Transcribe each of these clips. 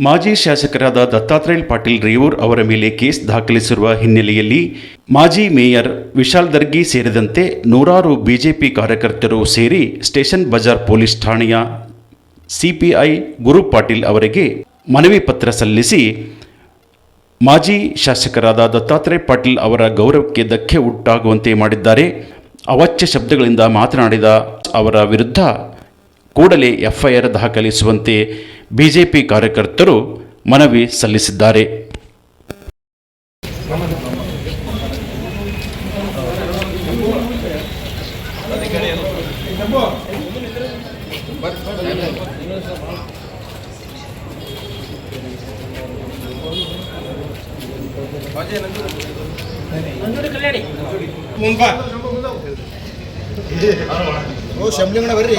ಮಾಜಿ ಶಾಸಕರಾದ ದತ್ತಾತ್ರೇಯ ಪಾಟೀಲ್ ರೇವೂರ್ ಅವರ ಮೇಲೆ ಕೇಸ್ ದಾಖಲಿಸಿರುವ ಹಿನ್ನೆಲೆಯಲ್ಲಿ ಮಾಜಿ ಮೇಯರ್ ವಿಶಾಲ್ ದರ್ಗಿ ಸೇರಿದಂತೆ ನೂರಾರು ಬಿಜೆಪಿ ಕಾರ್ಯಕರ್ತರು ಸೇರಿ ಸ್ಟೇಷನ್ ಬಜಾರ್ ಪೊಲೀಸ್ ಠಾಣೆಯ ಸಿಪಿಐ ಗುರು ಪಾಟೀಲ್ ಅವರಿಗೆ ಮನವಿ ಪತ್ರ ಸಲ್ಲಿಸಿ ಮಾಜಿ ಶಾಸಕರಾದ ದತ್ತಾತ್ರೇಯ ಪಾಟೀಲ್ ಅವರ ಗೌರವಕ್ಕೆ ಧಕ್ಕೆ ಉಂಟಾಗುವಂತೆ ಮಾಡಿದ್ದಾರೆ. ಅವಾಚ್ಯ ಶಬ್ದಗಳಿಂದ ಮಾತನಾಡಿದ ಅವರ ವಿರುದ್ಧ ಕೂಡಲೇ ಎಫ್ಐಆರ್ ದಾಖಲಿಸುವಂತೆ ಬಿಜೆಪಿ ಕಾರ್ಯಕರ್ತರು ಮನವಿ ಸಲ್ಲಿಸಿದ್ದಾರೆ. ಶಂಬ್ಲಿಂಗಣ ಬರ್ರಿ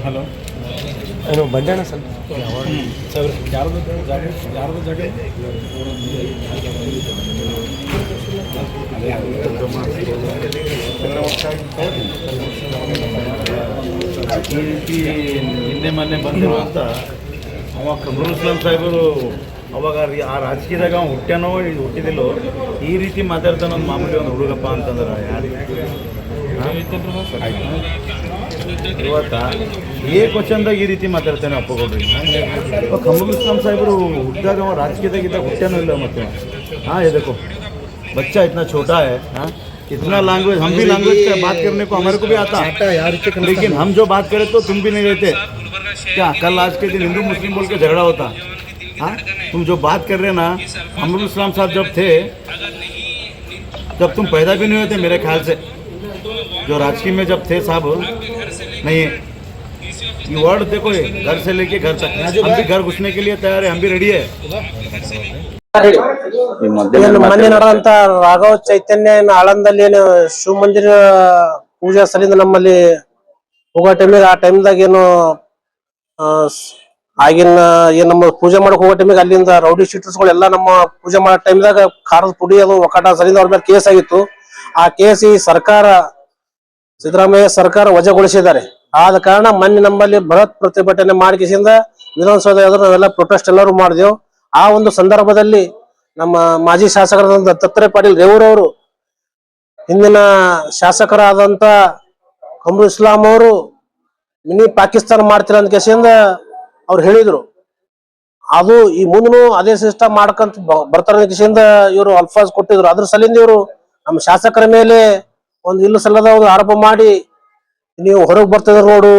ಹಲೋ ಏನು ಬಂಡಾಣ ಸ್ವಲ್ಪ ಯಾರ್ದು ಜಾಗ ಈ ರೀತಿ ನಿನ್ನೆ ಮೊನ್ನೆ ಬಂದಿರುವಂಥ ಅವ ಕಮರುಲ್ ಇಸ್ಲಾಂ ಸಾಹೇಬರು ಅವಾಗ ಆ ರಾಜಕೀಯದಾಗ ಅವ ಹುಟ್ಟ್ಯಾನೋ ಹುಟ್ಟಿದಿಲ್ಲೋ ಈ ರೀತಿ ಮಾತಾಡ್ತಾನೆ ಒಂದು ಮಾಮೂಲಿ ಒಂದು ಹುಡುಗಪ್ಪ ಅಂತಂದ್ರೆ ಯಾರಿಗೆ ಇವತ್ತ ಕ್ವಶನ್ದಾಗ ಈ ರೀತಿ ಮಾತಾಡ್ತಾನೆ ಅಪ್ಪಗೊಡ್ರಿ. ಕಮರುಲ್ ಇಸ್ಲಾಂ ಸಾಹೇಬರು ಹುಟ್ಟಿದಾಗ ಅವ ರಾಜಕೀಯದಾಗಿದ್ದಾಗ ಹುಟ್ಟ್ಯಾನೋ ಇಲ್ಲ ಮತ್ತೆ हाँ ये देखो बच्चा इतना छोटा है हाँ इतना लैंग्वेज हम भी लैंग्वेज का बात करने को हमारे को भी आता है लेकिन हम जो बात करें तो तुम भी नहीं रहते क्या कल आज के दिन हिंदू मुस्लिम बोल के झगड़ा होता हाँ तुम जो बात कर रहे ना कमरुल इस्लाम साहब जब थे जब तुम पैदा भी नहीं हुए थे मेरे ख्याल से जो राजकीय में जब थे साहब नहीं ये वर्ड देखो ये घर से लेके घर तक हम भी घर घुसने के लिए तैयार है हम भी रेडी है. ಮೊನ್ನೆ ನಡೆದಂತ ರಾಘವ ಚೈತನ್ಯ ಆಳಂದಲ್ಲಿ ಏನು ಶಿವ ಮಂದಿರ ಪೂಜಾ ಸಲಿಂದ ನಮ್ಮಲ್ಲಿ ಹೋಗೋ ಟೈಮಿಗೆ ಆ ಟೈಮ್ದಾಗ ಏನು ಆಗಿನ ಏನ್ ನಮ್ಮ ಪೂಜೆ ಮಾಡಕ್ ಹೋಗೋ ಟೈಮಿಗೆ ಅಲ್ಲಿಂದ ರೌಡಿ ಶೀಟರ್ಸ್ಗಳು ಎಲ್ಲ ನಮ್ಮ ಪೂಜೆ ಮಾಡೋ ಟೈಮ್ದಾಗ ಖಾರದ ಪುಡಿ ಅದು ಒಕ್ಕಟ ಸಲಿಂದ ಅವ್ರ ಮೇಲೆ ಕೇಸ್ ಆಗಿತ್ತು. ಆ ಕೇಸ್ ಈ ಸರ್ಕಾರ ಸಿದ್ದರಾಮಯ್ಯ ಸರ್ಕಾರ ವಜಾಗೊಳಿಸಿದ್ದಾರೆ. ಆದ ಕಾರಣ ಮೊನ್ನೆ ನಮ್ಮಲ್ಲಿ ಬೃಹತ್ ಪ್ರತಿಭಟನೆ ಮಾಡಿಕೆಸಿಂದ ವಿಧಾನಸೌಧ ಎದುರು ನಾವೆಲ್ಲ ಪ್ರೊಟೆಸ್ಟ್ ಎಲ್ಲರೂ ಮಾಡಿದೆವು. ಆ ಒಂದು ಸಂದರ್ಭದಲ್ಲಿ ನಮ್ಮ ಮಾಜಿ ಶಾಸಕರಾದ ದತ್ತಾತ್ರೇಯ ಪಾಟೀಲ್ ರೇವೂರ್ ಅವರು ಹಿಂದಿನ ಶಾಸಕರಾದಂತ ಕಮರುಲ್ ಇಸ್ಲಾಂ ಅವರು ಮಿನಿ ಪಾಕಿಸ್ತಾನ ಮಾಡ್ತೀರ ಅಂತ ಕೇಸಿಂದ ಅವ್ರು ಹೇಳಿದ್ರು. ಅದು ಈ ಮುಂದೂ ಅದೇ ಸಿಸ್ಟಮ್ ಮಾಡ್ಕಂತ ಬರ್ತಾರ ಕೇಸಿಂದ ಇವರು ಅಲ್ಫಾಜ್ ಕೊಟ್ಟಿದ್ರು. ಅದ್ರ ಸಲಿಂದ ಇವರು ನಮ್ಮ ಶಾಸಕರ ಮೇಲೆ ಒಂದು ಇಲ್ಲ ಸಲ್ಲದ ಒಂದು ಆರೋಪ ಮಾಡಿ ನೀವು ಹೊರಗೆ ಬರ್ತಿದ್ರ ನೋಡು,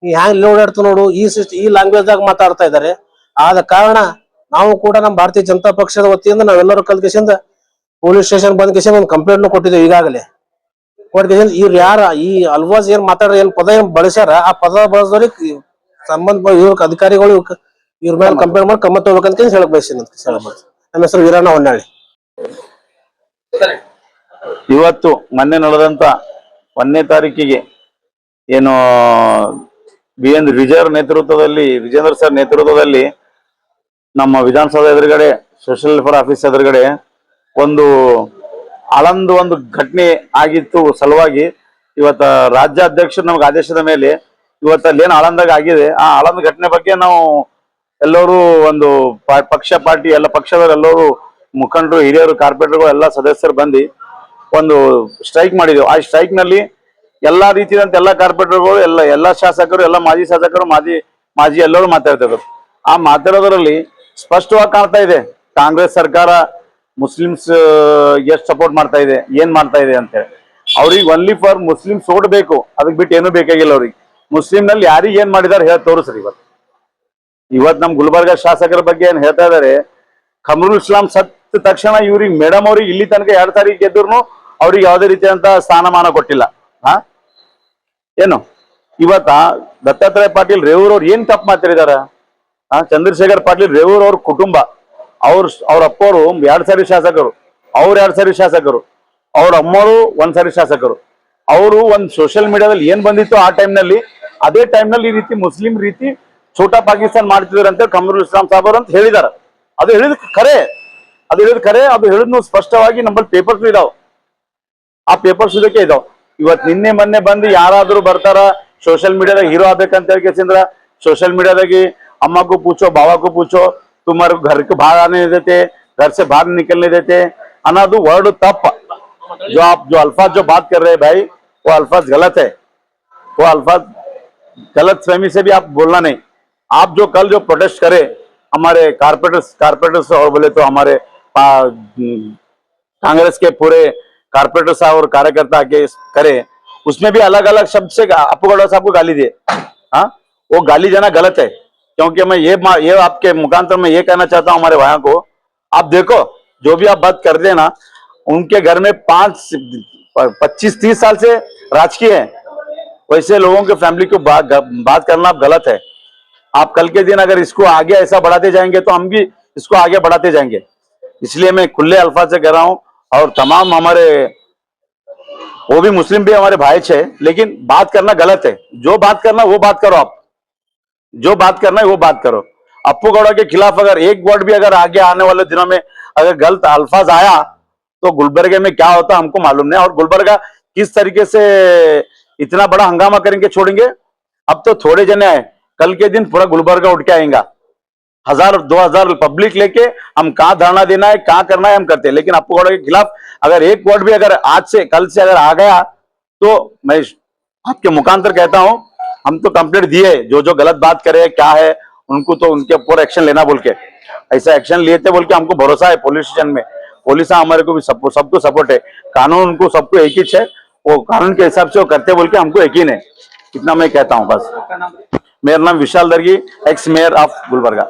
ನೀವು ಹ್ಯಾಂಗ್ ಓಡಾಡ್ತ ನೋಡು, ಈ ಲ್ಯಾಂಗ್ವೇಜ್ ದಾಗ ಮಾತಾಡ್ತಾ ಇದ್ದಾರೆ. ಆದ ಕಾರಣ ನಾವು ಕೂಡ ನಮ್ಮ ಭಾರತೀಯ ಜನತಾ ಪಕ್ಷದ ವತಿಯಿಂದ ನಾವೆಲ್ಲರೂ ಕಲ್ಕೇಶಿಂದ ಪೊಲೀಸ್ ಸ್ಟೇಷನ್ ಬಂದ್ ಕೇಸಿಂದ ಒಂದು ಕಂಪ್ಲೇಂಟ್ ಕೊಟ್ಟಿದ್ದೇವೆ ಈಗಾಗಲೇ. ಕೊಟ್ಟಿಗೆಸಿಂದ ಇವ್ರು ಯಾರ ಈ ಅಲ್ವಾಜ್ ಏನ್ ಮಾತಾಡ್ರ ಏನ್ ಪದ ಏನ್ ಬಳಸ್ಯಾರ ಆ ಪದ ಬಳಸೋರಿಗೆ ಸಂಬಂಧ ಇವ್ರ ಅಧಿಕಾರಿಗಳು ಇವ್ರ ಮೇಲೆ ಕಂಪ್ಲೇಂಟ್ ಮಾಡಿ ಕ್ರಮ ತಗೋಬೇಕಂತ ಹೇಳಕ್ ಬಯಸ್ತೀನಿ. ನನ್ನ ಹೆಸರು ವೀರಣ್ಣ ಹೊನ್ನಾಳಿ. ಇವತ್ತು ಮೊನ್ನೆ ನಡೆದಂತ 1ನೇ ತಾರೀಕಿಗೆ ಏನು ವಿಜೇಂದ್ರ ಸರ್ ನೇತೃತ್ವದಲ್ಲಿ ನಮ್ಮ ವಿಧಾನಸೌಧ ಎದುರುಗಡೆ ಸೋಷಿಯಲ್ ವೆಲ್ಫೇರ್ ಆಫೀಸ್ ಎದುರುಗಡೆ ಒಂದು ಆಳಂದು ಒಂದು ಘಟನೆ ಆಗಿತ್ತು ಸಲುವಾಗಿ ಇವತ್ತ ರಾಜ್ಯಾಧ್ಯಕ್ಷರು ನಮ್ಗೆ ಆದೇಶದ ಮೇಲೆ ಇವತ್ತಲ್ಲಿ ಏನು ಆಳಂದಾಗ ಆಗಿದೆ ಆ ಆಳಂದ ಘಟನೆ ಬಗ್ಗೆ ನಾವು ಎಲ್ಲರೂ ಒಂದು ಪಾರ್ಟಿ ಎಲ್ಲ ಪಕ್ಷದವರೆಲ್ಲರೂ ಮುಖಂಡರು ಹಿರಿಯರು ಕಾರ್ಪೊರೇಟರ್ಗಳು ಎಲ್ಲ ಸದಸ್ಯರು ಬಂದು ಒಂದು ಸ್ಟ್ರೈಕ್ ಮಾಡಿದೆವು. ಆ ಸ್ಟ್ರೈಕ್ ನಲ್ಲಿ ಎಲ್ಲಾ ರೀತಿಯಾದಂತ ಎಲ್ಲ ಕಾರ್ಪೊರೇಟರ್ಗಳು ಎಲ್ಲ ಶಾಸಕರು ಎಲ್ಲ ಮಾಜಿ ಶಾಸಕರು ಮಾಜಿ ಎಲ್ಲರೂ ಮಾತಾಡ್ತಿದ್ರು. ಆ ಮಾತಾಡೋದ್ರಲ್ಲಿ ಸ್ಪಷ್ಟವಾಗಿ ಕಾಣ್ತಾ ಇದೆ ಕಾಂಗ್ರೆಸ್ ಸರ್ಕಾರ ಮುಸ್ಲಿಮ್ಸ್ ಎಷ್ಟು ಸಪೋರ್ಟ್ ಮಾಡ್ತಾ ಇದೆ, ಏನ್ ಮಾಡ್ತಾ ಇದೆ ಅಂತ ಹೇಳಿ. ಅವ್ರಿಗೆ ಒನ್ಲಿ ಫಾರ್ ಮುಸ್ಲಿಮ್ಸ್ ಓಟ್ ಬೇಕು, ಅದಕ್ಕೆ ಬಿಟ್ಟು ಏನೂ ಬೇಕಾಗಿಲ್ಲ. ಅವ್ರಿಗೆ ಮುಸ್ಲಿಂ ನಲ್ಲಿ ಯಾರಿಗೆ ಏನ್ ಮಾಡಿದಾರೆ ಹೇಳಿ ತೋರಿಸ್ರಿ. ಇವತ್ತು ನಮ್ ಗುಲ್ಬರ್ಗ ಶಾಸಕರ ಬಗ್ಗೆ ಏನ್ ಹೇಳ್ತಾ ಇದಾರೆ, ಕಮರುಲ್ ಇಸ್ಲಾಂ ಸತ್ತ ತಕ್ಷಣ ಇವ್ರಿಗೆ ಮೇಡಮ್ ಅವ್ರಿಗೆ ಇಲ್ಲಿ ತನಕ 2 ತಾರೀಕು ಗೆದ್ರು ಅವ್ರಿಗೆ ಯಾವುದೇ ರೀತಿಯಂತ ಸ್ಥಾನಮಾನ ಕೊಟ್ಟಿಲ್ಲ. ಏನು ಇವತ್ತ ದತ್ತಾತ್ರೇಯ ಪಾಟೀಲ್ ರೇವೂರ್ ಅವ್ರು ಏನ್ ತಪ್ಪು ಮಾತಾಡಿದಾರ? ಚಂದ್ರಶೇಖರ್ ಪಾಟೀಲ್ ರೇವೂರ್ ಅವ್ರ ಕುಟುಂಬ ಅವ್ರ ಅಪ್ಪವರು 2 ಸಾರಿ ಶಾಸಕರು, ಅವ್ರು 2 ಸಾರಿ ಶಾಸಕರು, ಅವ್ರ ಅಮ್ಮವರು 1 ಸಾರಿ ಶಾಸಕರು. ಅವರು ಒಂದು ಸೋಷಿಯಲ್ ಮೀಡಿಯಾದಲ್ಲಿ ಏನ್ ಬಂದಿತ್ತು ಆ ಟೈಮ್ನಲ್ಲಿ, ಅದೇ ಟೈಮ್ನಲ್ಲಿ ಈ ರೀತಿ ಮುಸ್ಲಿಂ ರೀತಿ ಛೋಟಾ ಪಾಕಿಸ್ತಾನ್ ಮಾಡ್ತಿದ್ರು ಅಂತ ಕಮರುಲ್ ಇಸ್ಲಾಂ ಸಾಹೇಬ್ ಅವರು ಅಂತ ಹೇಳಿದಾರೆ. ಅದು ಹೇಳಿದ್ ಖರೆ, ಅದು ಹೇಳಿದ್ನು ಸ್ಪಷ್ಟವಾಗಿ ನಮ್ಮಲ್ಲಿ ಪೇಪರ್ಸ್ ಇದಾವ. ಆ ಪೇಪರ್ಸ್ ಇದಕ್ಕೆ ಇದಾವ. ಇವತ್ ನಿನ್ನೆ ಮೊನ್ನೆ ಬಂದು ಯಾರಾದ್ರೂ ಬರ್ತಾರ ಸೋಷಿಯಲ್ ಮೀಡಿಯಾದಾಗ ಹೀರೋ ಆಗ್ಬೇಕಂತ ಹೇಳ್ಕೇಸಿಂದ್ರ सोशल मीडिया की अम्मा को पूछो, बाबा को पूछो, तुम्हारे घर के बाहर आने नहीं देते, घर से बाहर निकलने देते, अनादु वर्ड तप जो आप जो अल्फाज जो बात कर रहे हैं भाई, वो अल्फाज गलत है. वो अल्फाज गलत फहमी से भी आप बोलना नहीं. आप जो कल जो प्रोटेस्ट करे हमारे कारपोरेटर्स और बोले तो हमारे कांग्रेस के पूरे कारपोरेटर साहब और कार्यकर्ता के करे, उसमें भी अलग अलग शब्द से अपू गौड़ा साहब को गाली दिए. हाँ, वो गाली देना गलत है. क्योंकि मैं ये आपके मुखांतर में ये कहना चाहता हूं हमारे भाइयों को, आप देखो जो भी आप बात कर देना, उनके घर में 25-30 साल से राजकीय है. वैसे लोगों के फैमिली को बात करना गलत है. आप कल के दिन अगर इसको आगे ऐसा बढ़ाते जाएंगे तो हम भी इसको आगे बढ़ाते जाएंगे. इसलिए मैं खुले अल्फाज से कह रहा हूं. और तमाम हमारे वो भी मुस्लिम भी हमारे भाई है, लेकिन बात करना गलत है. जो बात करना वो बात करो, आप जो बात करना है वो बात करो. अप्पू गौड़ा के खिलाफ अगर एक वर्ड भी अगर आगे आने वाले दिनों में अगर गलत अल्फाज आया तो गुलबर्गे में क्या होता हमको मालूम नहीं. और गुलबर्गा किस तरीके से इतना बड़ा हंगामा करेंगे छोड़ेंगे. अब तो थोड़े जने आए, कल के दिन पूरा गुलबर्गा उठ के आएगा. 1000-2000 पब्लिक लेके हम कहाँ धरना देना है, कहाँ करना है हम करते हैं. लेकिन अप्पू गौड़ा के खिलाफ अगर एक वर्ड भी अगर आज से कल से अगर आ गया तो मैं आपके मुखांतर कहता हूं, हम तो कंप्लेंट दिए, जो गलत बात करे क्या है उनको तो उनके ऊपर एक्शन लेना बोल के, ऐसा एक्शन लिए थे बोल के हमको भरोसा है. पुलिस स्टेशन में पुलिस हमारे को भी सबको सपोर्ट है. कानून उनको सबको एक ही है, वो कानून के हिसाब से वो करते बोल के हमको यकीन है. इतना मैं कहता हूँ बस. मेरा नाम विशाल दर्गी, एक्स मेयर ऑफ गुलबर्गा.